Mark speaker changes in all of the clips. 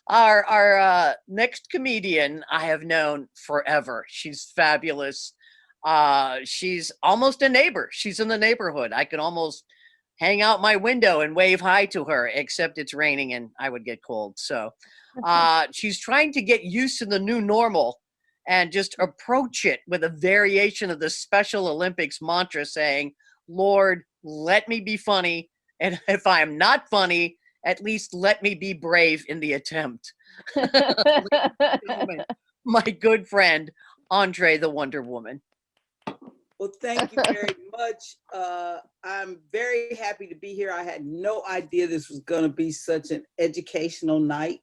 Speaker 1: our next comedian I have known forever. She's fabulous. She's almost a neighbor. She's in the neighborhood. I could almost hang out my window and wave hi to her, except it's raining and I would get cold. So she's trying to get used to the new normal and just approach it with a variation of the Special Olympics mantra saying, Lord, let me be funny. And if I am not funny, at least let me be brave in the attempt. My good friend, Aundre the Wonderwoman.
Speaker 2: Well, thank you very much. I'm very happy to be here. I had no idea this was going to be such an educational night.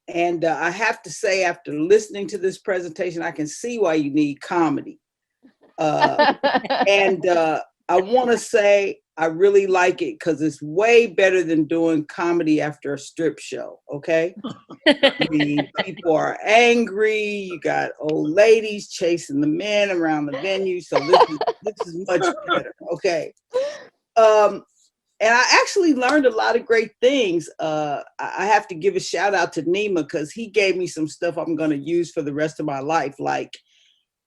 Speaker 2: And I have to say, after listening to this presentation, I can see why you need comedy. And I want to say I really like it because it's way better than doing comedy after a strip show, okay? I mean, people are angry. You got old ladies chasing the men around the venue. So this is much better, okay? And I actually learned a lot of great things. I have to give a shout out to Nima because he gave me some stuff I'm going to use for the rest of my life. Like,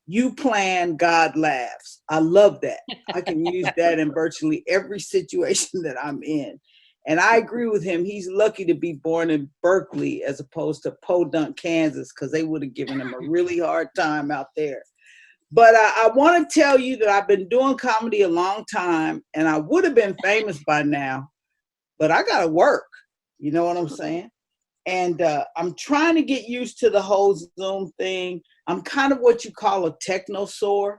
Speaker 2: you plan, God laughs. I love that. I can use that in virtually every situation that I'm in. And I agree with him. He's lucky to be born in Berkeley as opposed to Podunk, Kansas, because they would have given him a really hard time out there. But I want to tell you that I've been doing comedy a long time, and I would have been famous by now, but I got to work. You know what I'm saying? And I'm trying to get used to the whole Zoom thing. I'm kind of what you call a technosaur.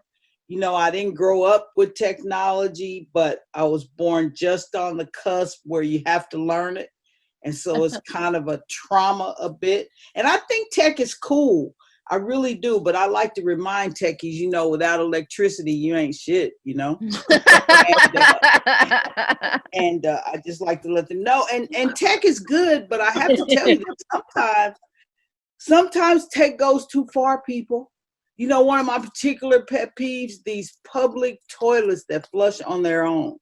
Speaker 2: You know, I didn't grow up with technology, but I was born just on the cusp where you have to learn it. And so it's kind of a trauma a bit. And I think tech is cool. I really do. But I like to remind techies, you know, without electricity, you ain't shit, you know. And I just like to let them know. And tech is good, but I have to tell you that sometimes tech goes too far, people. You know, one of my particular pet peeves, these public toilets that flush on their own.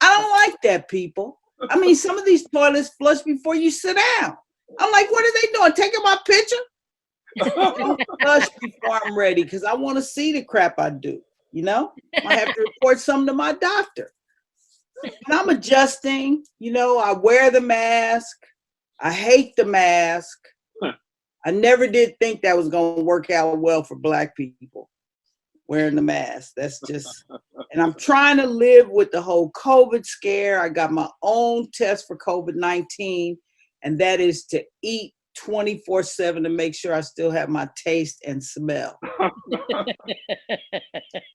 Speaker 2: I don't like that, people. I mean, some of these toilets flush before you sit down. I'm like, what are they doing? Taking my picture? Don't flush before I'm ready because I want to see the crap I do. You know, I have to report something to my doctor. And I'm adjusting. You know, I wear the mask. I hate the mask. I never did think that was going to work out well for Black people wearing the mask. That's just, and I'm trying to live with the whole COVID scare. I got my own test for COVID-19, and that is to eat 24/7 to make sure I still have my taste and smell.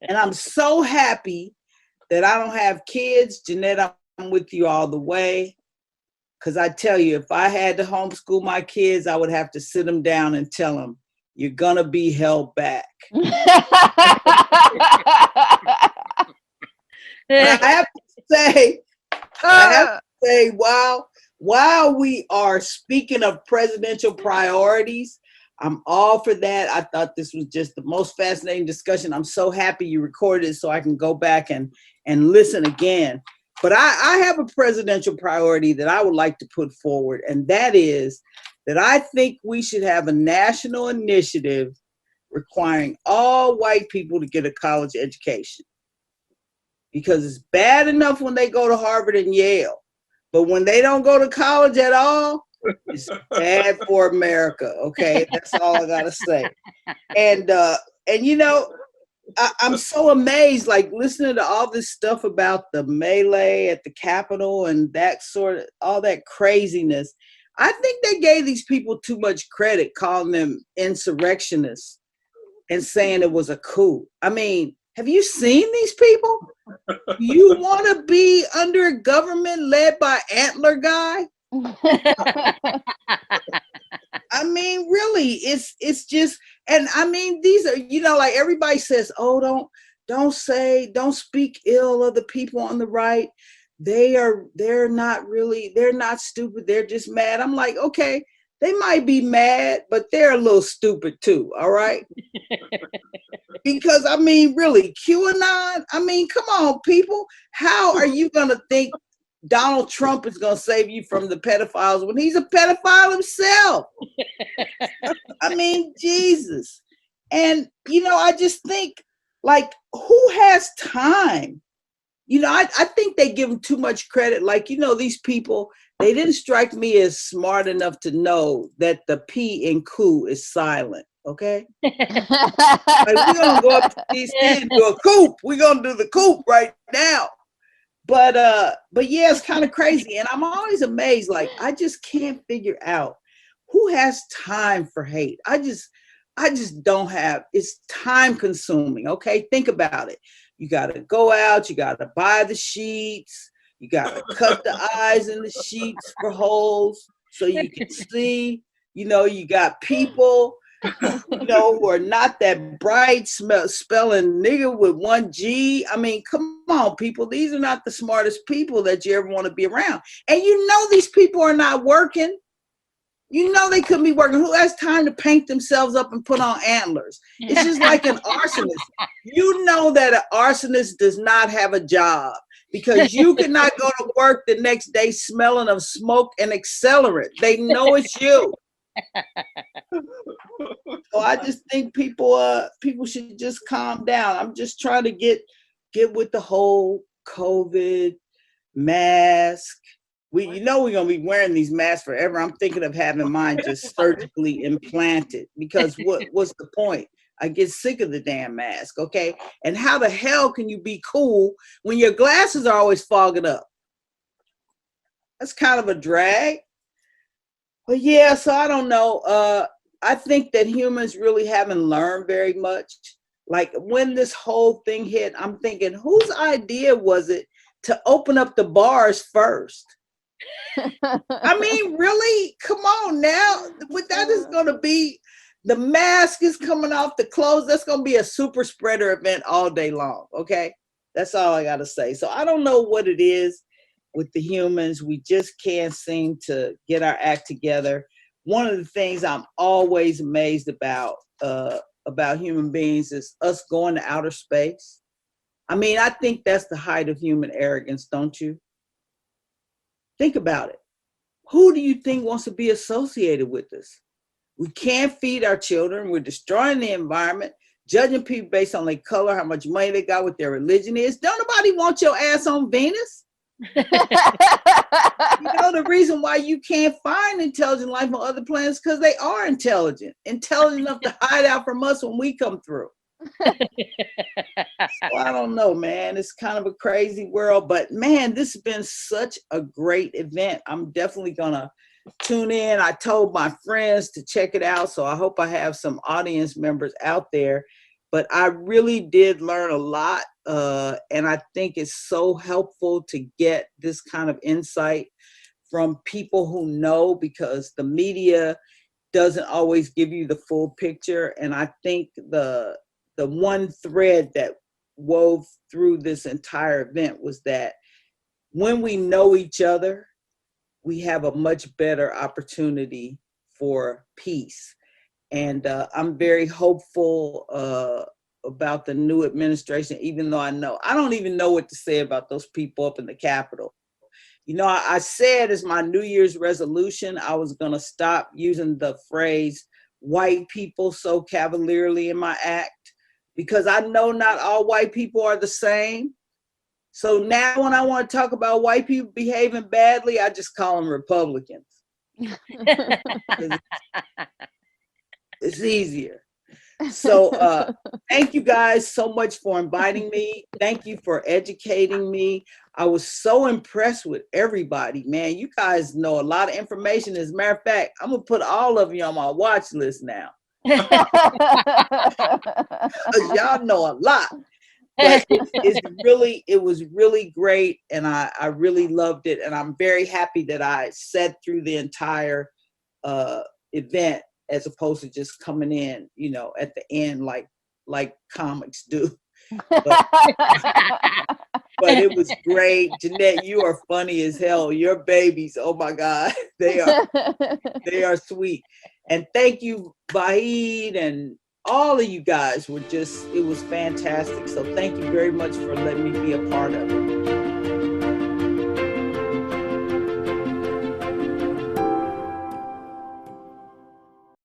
Speaker 2: And I'm so happy that I don't have kids. Jeanette, I'm with you all the way. Because I tell you, if I had to homeschool my kids, I would have to sit them down and tell them, you're going to be held back. And I have to say, while we are speaking of presidential priorities, I'm all for that. I thought this was just the most fascinating discussion. I'm so happy you recorded it so I can go back and listen again. But I have a presidential priority that I would like to put forward, and that is that I think we should have a national initiative requiring all white people to get a college education. Because it's bad enough when they go to Harvard and Yale, but when they don't go to college at all, it's bad for America, okay? That's all I gotta say. And you know, I'm so amazed, like listening to all this stuff about the melee at the Capitol and that sort of, all that craziness. I think they gave these people too much credit, calling them insurrectionists and saying it was a coup. I mean, have you seen these people? You want to be under a government led by Antler Guy? I mean, really, it's just, and I mean, these are, you know, like everybody says, oh, don't speak ill of the people on the right. They're not stupid. They're just mad. I'm like, okay, they might be mad, but they're a little stupid too. All right. Because I mean, really, QAnon, I mean, come on, people. How are you going to think Donald Trump is going to save you from the pedophiles when he's a pedophile himself. I mean, Jesus. And, you know, I just think, like, who has time? You know, I think they give them too much credit. Like, you know, these people, they didn't strike me as smart enough to know that the P in coup is silent. Okay. Like, we're going to go up to DC and do a coup. We're going to do the coup right now. But yeah, it's kind of crazy. And I'm always amazed. Like, I just can't figure out who has time for hate. I just don't have, it's time consuming. Okay. Think about it. You got to go out, you got to buy the sheets, you got to cut the eyes in the sheets for holes so you can see. You know, you got people, you know, who are not that bright, spelling nigga with one G. I mean, come on, people. These are not the smartest people that you ever want to be around. And you know these people are not working. You know they couldn't be working. Who has time to paint themselves up and put on antlers? It's just like an arsonist. You know that an arsonist does not have a job because you could not go to work the next day smelling of smoke and accelerant. They know it's you. So I just think people should just calm down. I'm just trying to get with the whole COVID mask. You know we're gonna be wearing these masks forever. I'm thinking of having mine just surgically implanted because what's the point? I get sick of the damn mask, okay? And how the hell can you be cool when your glasses are always fogging up? That's kind of a drag. But yeah, so I don't know. I think that humans really haven't learned very much. Like when this whole thing hit, I'm thinking, whose idea was it to open up the bars first? I mean, really? Come on now. What that is going to be, the mask is coming off, the clothes, that's going to be a super spreader event all day long, okay? That's all I got to say. So I don't know what it is with the humans. We just can't seem to get our act together. One of the things I'm always amazed about human beings is us going to outer space. I mean, I think that's the height of human arrogance, don't you? Think about it. Who do you think wants to be associated with us? We can't feed our children. We're destroying the environment, judging people based on their color, how much money they got, what their religion is. Don't nobody want your ass on Venus. You know, the reason why you can't find intelligent life on other planets because they are intelligent enough to hide out from us when we come through. So I don't know, man. It's kind of a crazy world, but man, this has been such a great event. I'm definitely gonna tune in. I told my friends to check it out, so I hope I have some audience members out there. But I really did learn a lot, and I think it's so helpful to get this kind of insight from people who know, because the media doesn't always give you the full picture. And I think the one thread that wove through this entire event was that when we know each other, we have a much better opportunity for peace. And I'm very hopeful about the new administration, even though I don't even know what to say about those people up in the Capitol. You know, I said as my New Year's resolution, I was going to stop using the phrase white people so cavalierly in my act, because I know not all white people are the same. So now when I want to talk about white people behaving badly, I just call them Republicans. It's easier. So thank you guys so much for inviting me. Thank you for educating me. I was so impressed with everybody, man. You guys know a lot of information. As a matter of fact, I'm gonna put all of you on my watch list now. Because y'all know a lot. But it was really great, and I really loved it. And I'm very happy that I sat through the entire event, as opposed to just coming in, you know, at the end like comics do. But it was great. Jeanette, you are funny as hell. Your babies, oh my God, they are sweet. And thank you, Vahid, and all of you guys it was fantastic. So thank you very much for letting me be a part of it.